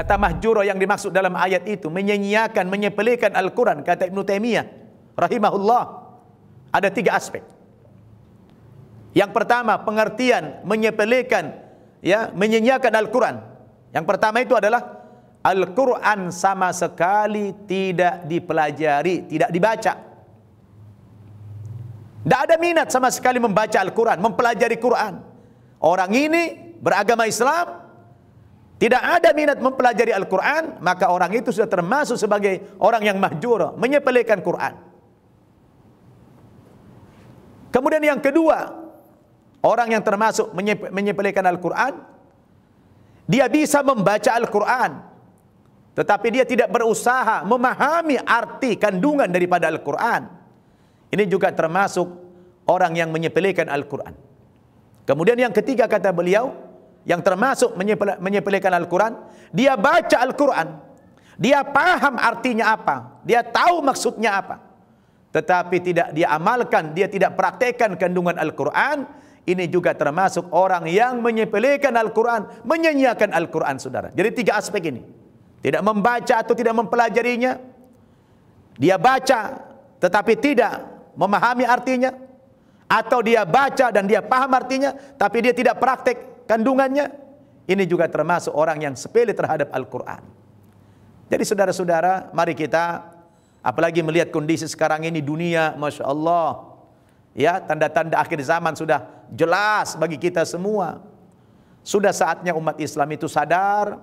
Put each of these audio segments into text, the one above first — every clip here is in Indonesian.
Kata mahjura yang dimaksud dalam ayat itu menyia-nyiakan, menyepelekan Al-Quran. Kata Ibnu Taimiyah rahimahullah, ada 3 aspek. Yang pertama, pengertian menyepelekan, ya, menyia-nyiakan Al-Quran. Yang pertama itu adalah Al-Quran sama sekali tidak dipelajari, tidak dibaca. Tidak ada minat sama sekali membaca Al-Quran, mempelajari Quran. Orang ini beragama Islam, tidak ada minat mempelajari Al-Quran, maka orang itu sudah termasuk sebagai orang yang mahjura, menyepelekan Quran. Kemudian yang kedua, orang yang termasuk menyepelekan Al-Quran, dia bisa membaca Al-Quran, tetapi dia tidak berusaha memahami arti kandungan daripada Al-Quran. Ini juga termasuk orang yang menyepelekan Al-Quran. Kemudian yang ketiga, kata beliau, yang termasuk menyepelekan Al-Quran, dia baca Al-Quran, dia paham artinya apa, dia tahu maksudnya apa, tetapi tidak dia amalkan, dia tidak praktekkan kandungan Al-Quran. Ini juga termasuk orang yang menyepelekan Al-Quran, menyia-nyiakan Al-Quran, saudara. Jadi 3 aspek ini. Tidak membaca atau tidak mempelajarinya, dia baca tetapi tidak memahami artinya, atau dia baca dan dia paham artinya tapi dia tidak praktek kandungannya. Ini juga termasuk orang yang sepele terhadap Al-Quran. Jadi saudara-saudara, mari kita, apalagi melihat kondisi sekarang ini dunia, Masya Allah, ya, tanda-tanda akhir zaman sudah jelas bagi kita semua. Sudah saatnya umat Islam itu sadar,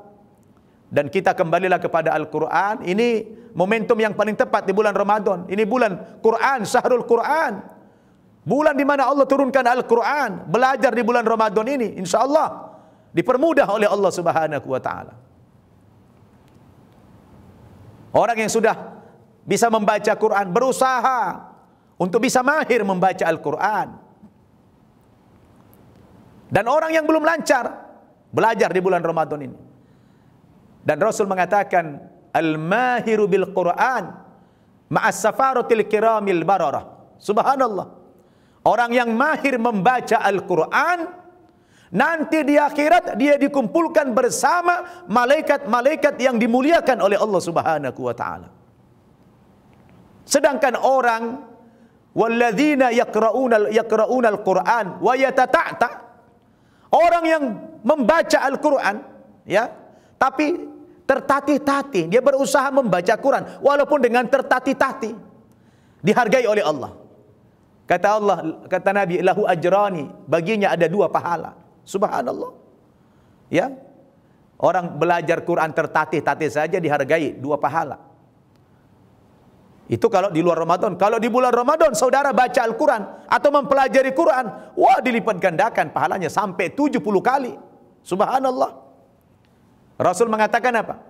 dan kita kembalilah kepada Al-Quran. Ini momentum yang paling tepat di bulan Ramadan. Ini bulan Quran, Syahrul Quran, bulan di mana Allah turunkan Al-Quran. Belajar di bulan Ramadan ini, insya Allah dipermudah oleh Allah Subhanahu wa Ta'ala. Orang yang sudah bisa membaca Quran, berusaha untuk bisa mahir membaca Al-Quran. Dan orang yang belum lancar belajar di bulan Ramadan ini. Dan Rasul mengatakan, al-mahiru bil Quran ma'as safaratil kiramil bararah. Subhanallah. Orang yang mahir membaca Al-Quran, nanti di akhirat dia dikumpulkan bersama malaikat-malaikat yang dimuliakan oleh Allah Subhanahu wa Ta'ala. Sedangkan orang walladzina yaqra'una al-Quran wa yatata'ta, orang yang membaca Al-Quran, ya, tapi tertatih-tatih, dia berusaha membaca Quran walaupun dengan tertatih-tatih, dihargai oleh Allah. Kata Allah, kata Nabi, lahu ajrani, baginya ada 2 pahala. Subhanallah. Ya. Orang belajar Quran tertatih-tatih saja dihargai 2 pahala. Itu kalau di luar Ramadan. Kalau di bulan Ramadan saudara baca Al-Quran atau mempelajari Quran, wah, dilipat gandakan pahalanya sampai 70 kali. Subhanallah. Rasul mengatakan apa?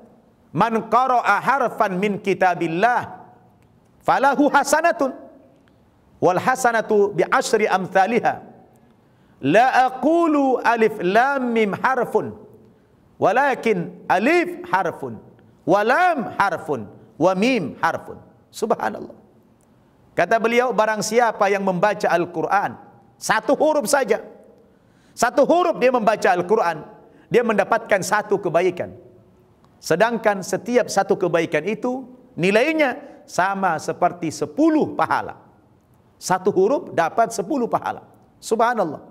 Man qara'a harfan min kitabillah falahu hasanatun wal hasanatu bi asyri amthaliha. La aqulu alif lam mim harfun walakin alif harfun wa lam harfun wa mim harfun. Subhanallah. Kata beliau, barang siapa yang membaca Al-Quran 1 huruf saja, 1 huruf dia membaca Al-Quran, dia mendapatkan 1 kebaikan. Sedangkan setiap 1 kebaikan itu nilainya sama seperti 10 pahala. 1 huruf dapat 10 pahala. Subhanallah.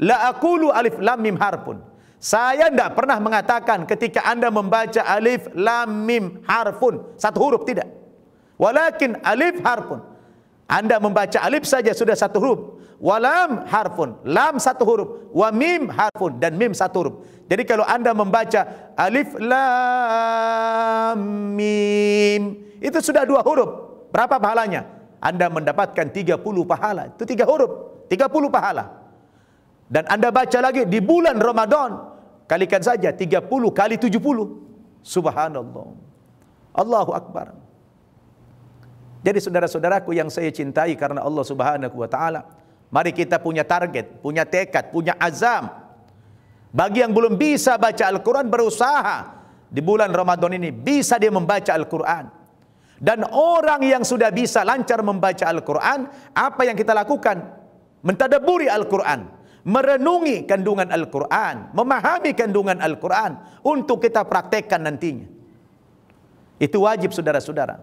La aqulu alif lam mim harfun. Saya tidak pernah mengatakan ketika Anda membaca alif lam mim harfun 1 huruf, tidak. Walakin alif harfun. Anda membaca alif saja sudah 1 huruf. Walam harfun, lam 1 huruf, wa mim harfun, dan mim 1 huruf. Jadi kalau Anda membaca alif lam mim, itu sudah 2 huruf. Berapa pahalanya? Anda mendapatkan 30 pahala. Itu 3 huruf, 30 pahala. Dan Anda baca lagi di bulan Ramadan, kalikan saja 30 kali 70. Subhanallah. Allahu Akbar. Jadi saudara-saudaraku yang saya cintai karena Allah Subhanahu wa Ta'ala, mari kita punya target, punya tekad, punya azam. Bagi yang belum bisa baca Al-Quran, berusaha di bulan Ramadan ini bisa dia membaca Al-Quran. Dan orang yang sudah bisa lancar membaca Al-Quran, apa yang kita lakukan? Mentadabburi Al-Quran, merenungi kandungan Al-Quran, memahami kandungan Al-Quran untuk kita praktekkan nantinya. Itu wajib saudara-saudara.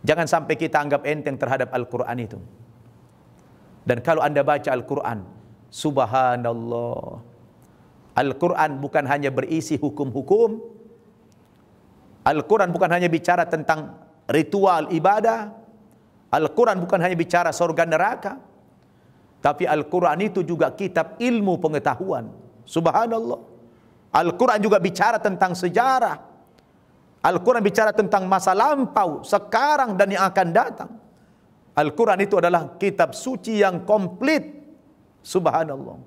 Jangan sampai kita anggap enteng terhadap Al-Quran itu. Dan kalau Anda baca Al-Quran, subhanallah, Al-Quran bukan hanya berisi hukum-hukum, Al-Quran bukan hanya bicara tentang ritual ibadah, Al-Quran bukan hanya bicara surga neraka, tapi Al-Quran itu juga kitab ilmu pengetahuan. Subhanallah. Al-Quran juga bicara tentang sejarah. Al-Quran bicara tentang masa lampau, sekarang dan yang akan datang. Al-Quran itu adalah kitab suci yang komplit. Subhanallah.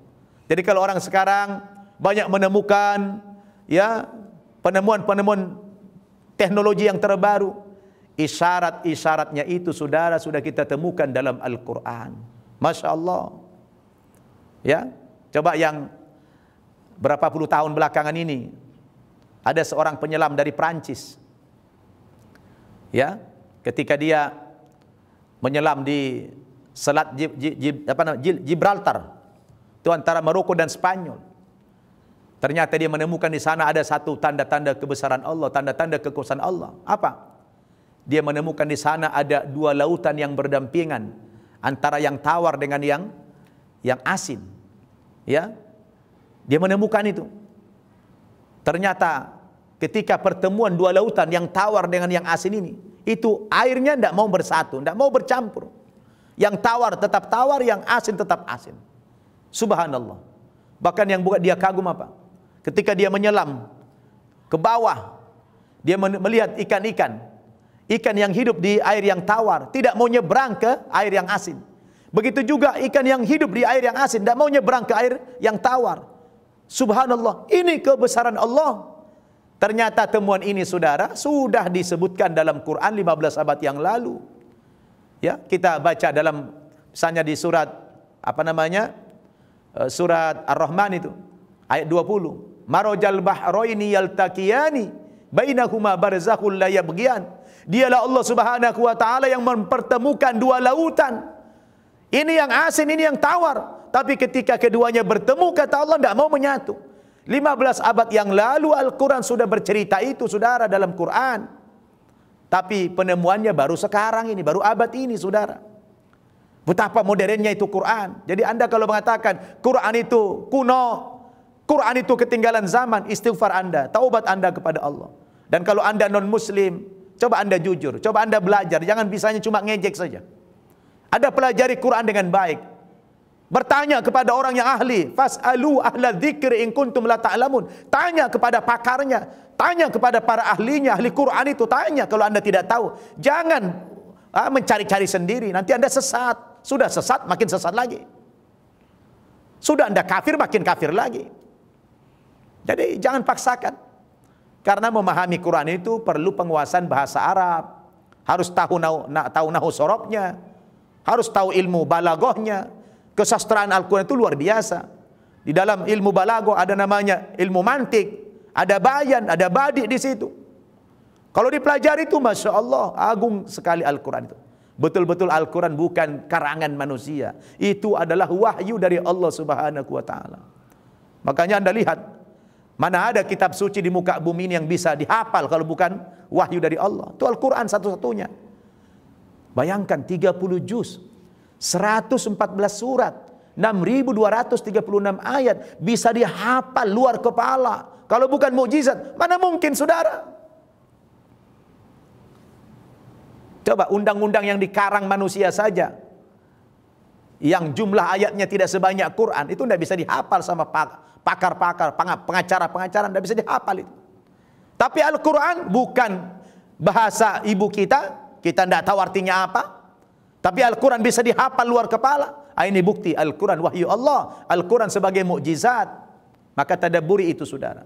Jadi kalau orang sekarang banyak menemukan ya penemuan-penemuan teknologi yang terbaru, isyarat-isyaratnya itu saudara sudah kita temukan dalam Al-Quran. Masya Allah. Ya, coba yang berapa puluh tahun belakangan ini ada seorang penyelam dari Prancis. Ya, ketika dia menyelam di Selat Gibraltar, itu antara Maroko dan Spanyol. Ternyata dia menemukan di sana ada satu tanda-tanda kebesaran Allah, tanda-tanda kekuasaan Allah. Apa? Dia menemukan di sana ada dua lautan yang berdampingan, antara yang tawar dengan yang asin. Ya, dia menemukan itu. Ternyata ketika pertemuan dua lautan yang tawar dengan yang asin ini, itu airnya tidak mau bersatu, tidak mau bercampur. Yang tawar tetap tawar, yang asin tetap asin. Subhanallah. Bahkan yang buat dia kagum apa? Ketika dia menyelam ke bawah, dia melihat ikan-ikan. Ikan yang hidup di air yang tawar tidak mau nyebrang ke air yang asin. Begitu juga ikan yang hidup di air yang asin tidak mau nyebrang ke air yang tawar. Subhanallah, ini kebesaran Allah. Ternyata temuan ini saudara sudah disebutkan dalam Quran 15 abad yang lalu. Ya, kita baca dalam misalnya di surat surat Ar-Rahman itu ayat 20. Marajal bahraini yaltaqiyani bainahuma barzakhul la yabghiyan. Dialah Allah Subhanahu wa taala yang mempertemukan dua lautan. Ini yang asin, ini yang tawar. Tapi ketika keduanya bertemu, kata Allah, tidak mau menyatu. 15 abad yang lalu Al-Quran sudah bercerita itu saudara dalam Quran. Tapi penemuannya baru sekarang ini, baru abad ini saudara. Betapa modernnya itu Quran. Jadi Anda kalau mengatakan Quran itu kuno, Quran itu ketinggalan zaman, istighfar Anda, taubat Anda kepada Allah. Dan kalau Anda non-muslim, coba Anda jujur, coba Anda belajar, jangan bisanya cuma ngejek saja. Anda pelajari Quran dengan baik. Bertanya kepada orang yang ahli. Fas'alu ahla dzikri in kuntum la ta'lamun. Tanya kepada pakarnya, tanya kepada para ahlinya, ahli Quran itu tanya kalau Anda tidak tahu. Jangan mencari-cari sendiri, nanti Anda sesat. Sudah sesat, makin sesat lagi. Sudah Anda kafir, makin kafir lagi. Jadi jangan paksakan. Karena memahami Quran itu perlu penguasaan bahasa Arab. Harus tahu nahu sorobnya, harus tahu ilmu balaghahnya. Kesastraan Al-Quran itu luar biasa. Di dalam ilmu balaghah ada namanya ilmu mantik, ada bayan, ada badi di situ. Kalau dipelajari itu Masya Allah, agung sekali Al-Quran itu. Betul-betul Al-Quran bukan karangan manusia. Itu adalah wahyu dari Allah Subhanahu wa taala. Makanya Anda lihat, mana ada kitab suci di muka bumi ini yang bisa dihafal kalau bukan wahyu dari Allah. Itu Al-Quran satu-satunya. Bayangkan 30 juz, 114 surat, 6.236 ayat bisa dihafal luar kepala. Kalau bukan mukjizat, mana mungkin saudara? Coba undang-undang yang dikarang manusia saja, yang jumlah ayatnya tidak sebanyak Quran, itu tidak bisa dihafal sama pakar-pakar, pengacara-pengacara, tidak bisa dihafal itu. Tapi Al-Quran bukan bahasa ibu kita tidak tahu artinya apa. Tapi Al-Quran bisa dihafal luar kepala. Ini bukti Al-Quran wahyu Allah. Al-Quran sebagai mukjizat. Maka tadabburi itu saudara.